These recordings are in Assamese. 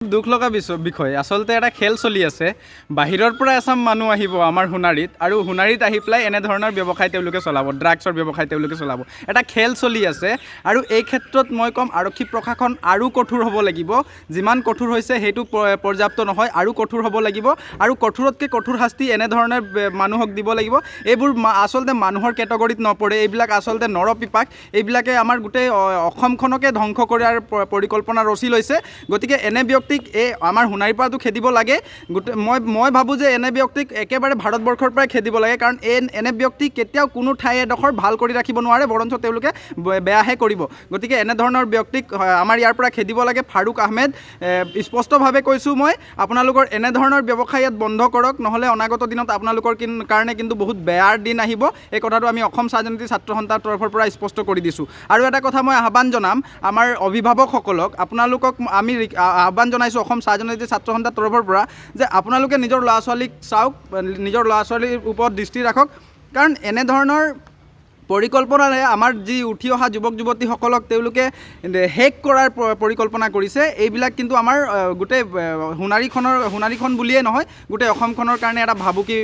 দুখ লগা বিষয় আচলতে এটা খেল চলি আছে। বাহিৰৰ পৰা এচাম মানুহ আহিব আমাৰ সোণাৰীত আৰু সোণাৰীত আহি পেলাই এনেধৰণৰ ব্যৱসায় তেওঁলোকে চলাব, ড্ৰাগছৰ ব্যৱসায় তেওঁলোকে চলাব। এটা খেল চলি আছে আৰু এই ক্ষেত্ৰত মই ক'ম আৰক্ষী প্ৰশাসন আৰু কঠোৰ হ'ব লাগিব। যিমান কঠোৰ হৈছে সেইটো পৰ্যাপ্ত নহয়, আৰু কঠোৰ হ'ব লাগিব আৰু কঠোৰতকৈ কঠোৰ শাস্তি এনেধৰণে মানুহক দিব লাগিব। এইবোৰ আচলতে মানুহৰ কেটেগৰীত নপৰে, এইবিলাক আচলতে নৰপিপাক। এইবিলাকে আমাৰ গোটেই অসমখনকে ধ্বংস কৰাৰ পৰিকল্পনা ৰচি লৈছে। গতিকে এনে ব্যক্তিক আমাৰ সোণাৰীৰ পৰাটো খেদিব লাগে। মই ভাবোঁ যে এনে ব্যক্তিক একেবাৰে ভাৰতবৰ্ষৰ পৰাই খেদিব লাগে, কাৰণ এনে ব্যক্তি কেতিয়াও কোনো ঠাই এডোখৰ ভাল কৰি ৰাখিব নোৱাৰে, বৰঞ্চ তেওঁলোকে বেয়াহে কৰিব। গতিকে এনেধৰণৰ ব্যক্তিক আমাৰ ইয়াৰ পৰা খেদিব লাগে। ফাৰুক আহমেদ, স্পষ্টভাৱে কৈছোঁ মই, আপোনালোকৰ এনেধৰণৰ ব্যৱসায় ইয়াত বন্ধ কৰক, নহ'লে অনাগত দিনত আপোনালোকৰ কাৰণে কিন্তু বহুত বেয়াৰ দিন আহিব। এই কথাটো আমি অসম চাহ জনজাতি ছাত্ৰ সন্থাৰ তৰফৰ পৰা স্পষ্ট কৰি দিছোঁ। আৰু এটা কথা মই আহ্বান জনাম আমাৰ অভিভাৱকসকলক, আপোনালোকক আমি আহ্বান জনাইছোঁ অসম চাহ জনজাতি ছাত্ৰ সন্থাৰ তৰফৰ পৰা, যে আপোনালোকে নিজৰ ল'ৰা ছোৱালীক চাওক, নিজৰ ল'ৰা ছোৱালীৰ ওপৰত দৃষ্টি ৰাখক। কাৰণ এনেধৰণৰ পৰিকল্পনাৰে আমাৰ যি উঠি অহা যুৱক যুৱতীসকলক তেওঁলোকে শেষ কৰাৰ পৰিকল্পনা কৰিছে। এইবিলাক কিন্তু আমাৰ গোটেই সোণাৰীখন বুলিয়েই নহয়, গোটেই অসমখনৰ কাৰণে এটা ভাবুকি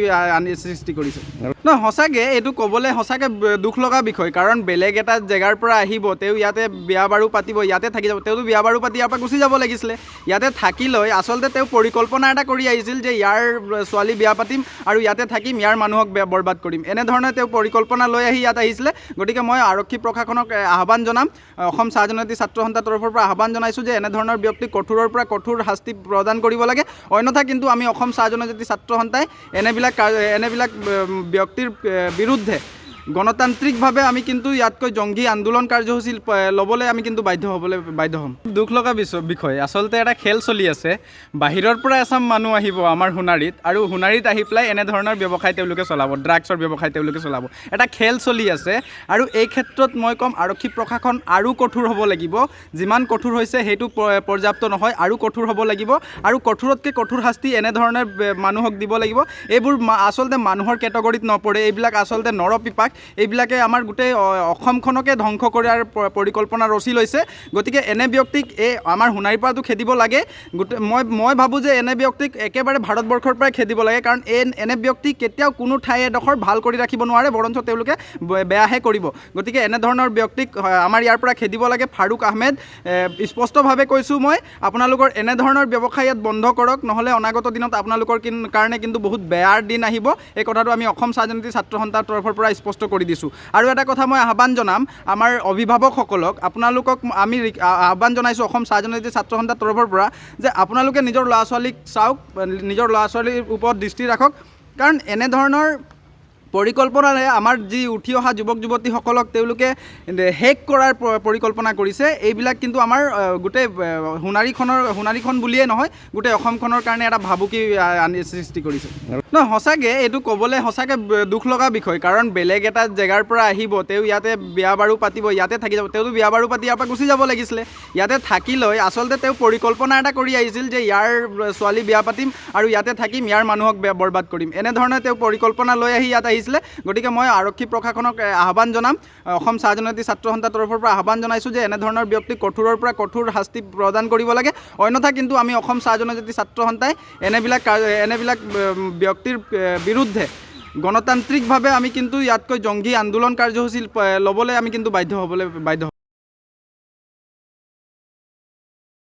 সৃষ্টি কৰিছে। নহয়, সঁচাকৈ এইটো ক'বলৈ সঁচাকৈ দুখ লগা বিষয়। কাৰণ বেলেগ এটা জেগাৰ পৰা আহিব, তেওঁ ইয়াতে বিয়া বাৰু পাতিব, ইয়াতে থাকি যাব। তেওঁতো বিয়া বাৰু পাতি ইয়াৰ পৰা গুচি যাব লাগিছিলে। ইয়াতে থাকি লৈ আচলতে তেওঁ পৰিকল্পনা এটা কৰি আহিছিল যে ইয়াৰ ছোৱালী বিয়া পাতিম আৰু ইয়াতে থাকিম, ইয়াৰ মানুহক বৰবাদ কৰিম। এনেধৰণে তেওঁ পৰিকল্পনা লৈ আহি ইয়াত আহিছিলে। গতিকে মই আৰক্ষী প্ৰশাসনক আহ্বান জনাম, অসম চাহ জনজাতি ছাত্ৰ সন্থাৰ তৰফৰ পৰা আহ্বান জনাইছোঁ যে এনেধৰণৰ ব্যক্তিক কঠোৰৰ পৰা কঠোৰ শাস্তি প্ৰদান কৰিব লাগে। অন্যথা কিন্তু আমি অসম চাহ জনজাতি ছাত্ৰ সন্থাই এনেবিলাক ব্যক্তিৰ বিৰুদ্ধে গণতান্ত্ৰিকভাৱে আমি কিন্তু ইয়াতকৈ জংগী আন্দোলন কাৰ্যসূচী ল'বলৈ আমি কিন্তু বাধ্য হ'ম। দুখ লগা বিষয় আচলতে এটা খেল চলি আছে। বাহিৰৰ পৰা এচাম মানুহ আহিব আমাৰ সোণাৰীত আৰু সোণাৰীত আহি পেলাই এনেধৰণৰ ব্যৱসায় তেওঁলোকে চলাব, ড্ৰাগছৰ ব্যৱসায় তেওঁলোকে চলাব। এটা খেল চলি আছে আৰু এই ক্ষেত্ৰত মই ক'ম আৰক্ষী প্ৰশাসন আৰু কঠোৰ হ'ব লাগিব। যিমান কঠোৰ হৈছে সেইটো পৰ্যাপ্ত নহয়, আৰু কঠোৰ হ'ব লাগিব আৰু কঠোৰতকৈ কঠোৰ শাস্তি এনেধৰণে মানুহক দিব লাগিব। এইবোৰ আচলতে মানুহৰ কেটেগৰীত নপৰে, এইবিলাক আচলতে নৰপিপাক। এইবিলাকে আমাৰ গোটেই অসমখনকে ধ্বংস কৰাৰ পৰিকল্পনা ৰচি লৈছে। গতিকে এনে ব্যক্তিক আমাৰ সোণাৰীৰ পৰাটো খেদিব লাগে। মই ভাবোঁ যে এনে ব্যক্তিক একেবাৰে ভাৰতবৰ্ষৰ পৰাই খেদিব লাগে, কাৰণ এনে ব্যক্তি কেতিয়াও কোনো ঠাই এডোখৰ ভাল কৰি ৰাখিব নোৱাৰে, বৰঞ্চ তেওঁলোকে বেয়াহে কৰিব। গতিকে এনেধৰণৰ ব্যক্তিক আমাৰ ইয়াৰ পৰা খেদিব লাগে। ফাৰুক আহমেদ, স্পষ্টভাৱে কৈছোঁ মই, আপোনালোকৰ এনেধৰণৰ ব্যৱসায় ইয়াত বন্ধ কৰক, নহ'লে অনাগত দিনত আপোনালোকৰ কাৰণে কিন্তু বহুত বেয়াৰ দিন আহিব। এই কথাটো আমি অসম চাহ জনজাতি ছাত্ৰ সন্থাৰ তৰফৰ পৰা স্পষ্ট কৰি দিছোঁ। আৰু এটা কথা মই আহ্বান জনাম আমাৰ অভিভাৱকসকলক, আপোনালোকক আমি আহ্বান জনাইছোঁ অসম চাহ জনজাতি ছাত্ৰ সন্থাৰ তৰফৰ পৰা, যে আপোনালোকে নিজৰ ল'ৰা ছোৱালীক চাওক, নিজৰ ল'ৰা ছোৱালীৰ ওপৰত দৃষ্টি ৰাখক। কাৰণ এনেধৰণৰ পৰিকল্পনাৰে আমাৰ যি উঠি অহা যুৱক যুৱতীসকলক তেওঁলোকে শেষ কৰাৰ পৰিকল্পনা কৰিছে। এইবিলাক কিন্তু আমাৰ গোটেই সোণাৰীখন বুলিয়েই নহয়, গোটেই অসমখনৰ কাৰণে এটা ভাবুকি সৃষ্টি কৰিছে। নহয়, সঁচাকৈ এইটো ক'বলৈ সঁচাকৈ দুখ লগা বিষয়। কাৰণ বেলেগ এটা জেগাৰ পৰা আহিব, তেওঁ ইয়াতে বিয়া বাৰু পাতিব, ইয়াতে থাকি যাব। তেওঁতো বিয়া বাৰু পাতি ইয়াৰ পৰা গুচি যাব লাগিছিলে। ইয়াতে থাকি লৈ আচলতে তেওঁ পৰিকল্পনা এটা কৰি আহিছিল যে ইয়াৰ ছোৱালী বিয়া পাতিম আৰু ইয়াতে থাকিম, ইয়াৰ মানুহক বৰবাদ কৰিম। এনেধৰণে তেওঁ পৰিকল্পনা লৈ আহি ইয়াত আহিছিলে। গতিকে মই আৰক্ষী প্ৰশাসনক আহ্বান জনাম, অসম চাহ জনজাতি ছাত্ৰ সন্থাৰ তৰফৰ পৰা আহ্বান জনাইছোঁ যে এনেধৰণৰ ব্যক্তিক কঠোৰৰ পৰা কঠোৰ শাস্তি প্ৰদান কৰিব লাগে। অন্যথা কিন্তু আমি অসম চাহ জনজাতি ছাত্ৰ সন্থাই এনেবিলাক ব্যক্তিৰ বিৰুদ্ধে গণতান্ত্ৰিকভাৱে আমি কিন্তু ইয়াতকৈ জংগী আন্দোলন কাৰ্যসূচী ল'বলৈ আমি কিন্তু বাধ্য হ'ম।